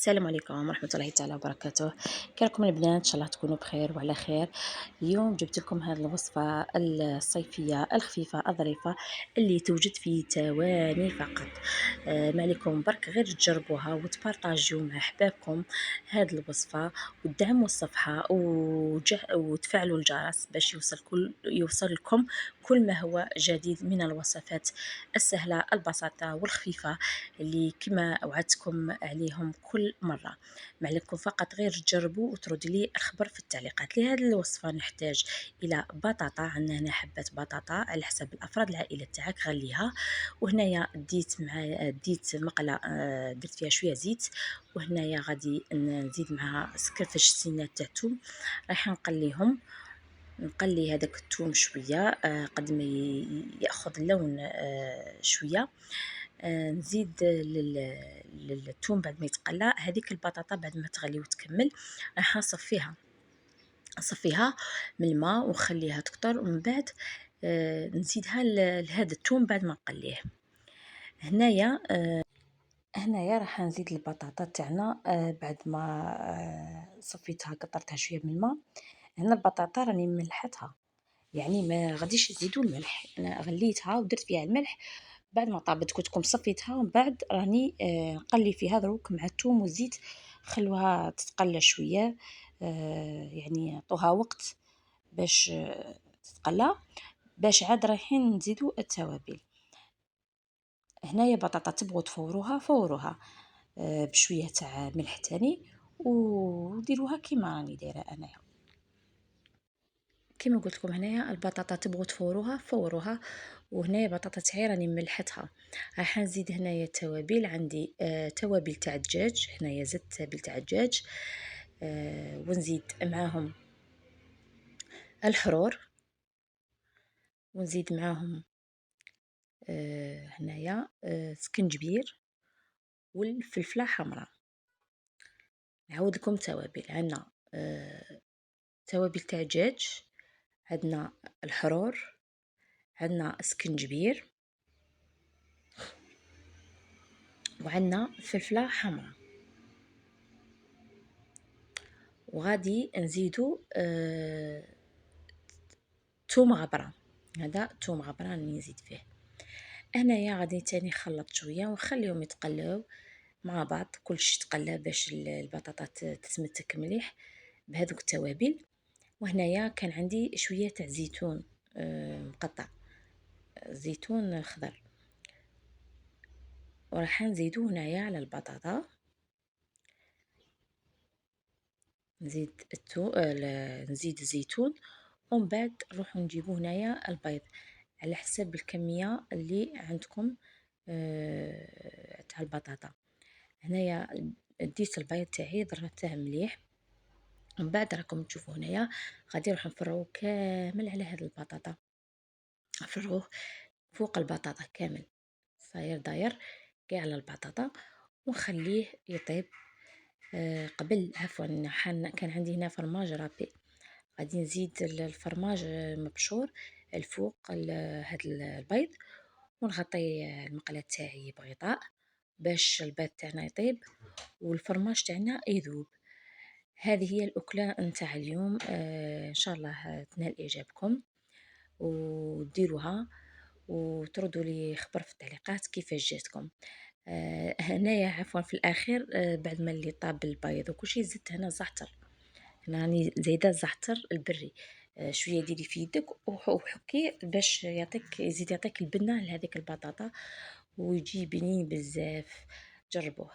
السلام عليكم ورحمة الله تعالى وبركاته. كي راكم البنات؟ ان شاء الله تكونوا بخير وعلى خير. اليوم جبت لكم هذه الوصفة الصيفية الخفيفة الظريفة اللي توجد في ثواني فقط. ما عليكم برك غير تجربوها وتبارطاجيو مع احبابكم هذه الوصفة، وتدعموا الصفحة وتفعلوا الجرس باش يوصل لكم كل ما هو جديد من الوصفات السهلة البسيطة والخفيفة اللي كما وعدتكم عليهم كل مرة. ما عليكم فقط غير تجربوا وتردوا لي الخبر في التعليقات. لهذه الوصفة نحتاج إلى بطاطا، عندنا هنا حبة بطاطا على حسب الأفراد العائلة تاعك غليها. وهنايا ديت مقلة، درت فيها شوية زيت. وهنايا غادي نزيد معها سكرفش سنات تاع الثوم، راح نقلي هذاك الثوم شويه قد ما ياخذ اللون شويه. نزيد للثوم بعد ما يتقلى هذيك البطاطا بعد ما تغلي وتكمل راح نصفيها من الماء ونخليها تكتر، ومن بعد نزيدها لهذا الثوم بعد ما نقليه. هنايا راح نزيد البطاطا تاعنا بعد ما صفيتها كثرتها شويه من الماء. هنا البطاطا راني ملحتها، يعني ما غاديش نزيدو الملح، انا غليتها ودرت فيها الملح بعد ما طابت، كنتكم صفيتها ومن بعد راني نقلي فيها دروك مع الثوم والزيت. خلوها تتقلى شويه، يعني عطوها وقت باش تتقلى، باش عاد رايحين نزيدو التوابل. هنايا بطاطا تبغوا فوروها بشويه تاع ملح تاني، وديروها كيما راني دايره انايا. كما قلت لكم هنايا البطاطا تبغوا فوروها. وهنايا بطاطا تاعي راني ملحتها. راح نزيد هنايا التوابل، عندي توابل تاع الدجاج، هنايا زدت توابل تاع الدجاج. ونزيد معاهم الحرور، ونزيد معاهم هنايا سكنجبير والفلفله حمراء. نعاود لكم توابل، عندنا توابل تاع الدجاج، عندنا الحرور، عندنا سكنجبير، وعندنا فلفله حمراء. وغادي نزيدو ثوم غبره، هذا ثوم غبره راني نزيد فيه. هنايا غادي تاني نخلط شويه ونخليهم يتقلاو مع بعض، كلشي يتقلى باش البطاطا تتمتك مليح بهذوك التوابل. وهنايا كان عندي شويه تاع زيتون مقطع، زيتون خضر، وراح نزيدو هنايا على البطاطا. نزيد الزيتون، ومن بعد نروحو نجيبو هنايا البيض على حسب الكميه اللي عندكم تاع البطاطا. هنايا ديت البيض تاعي ضربته مليح، ومن بعد راكم تشوفوا هنايا غادي نروح نفرغو كامل على هاد البطاطا، نفرغوه فوق البطاطا كامل، صاير داير كاع على البطاطا، ونخليه يطيب. قبل عفوا كان عندي هنا فرماج رابي، غادي نزيد الفرماج مبشور الفوق هاد البيض، ونغطي المقله تاعي بغطاء باش البيض تاعنا يطيب والفرماج تاعنا يذوب. هذه هي الاكله نتاع اليوم، ان شاء الله تنال اعجابكم وديروها وتردوا لي خبر في التعليقات كيفاش جاتكم. هنايا عفوا في الاخير بعد ما اللي طاب البيض وكلشي زدت هنا زعتر، هنا راني زايده الزعتر البري. شويه ديري في يدك وحكي باش يزيد يعطيك البنه لهذيك البطاطا ويجي بنين بزاف. جربوه.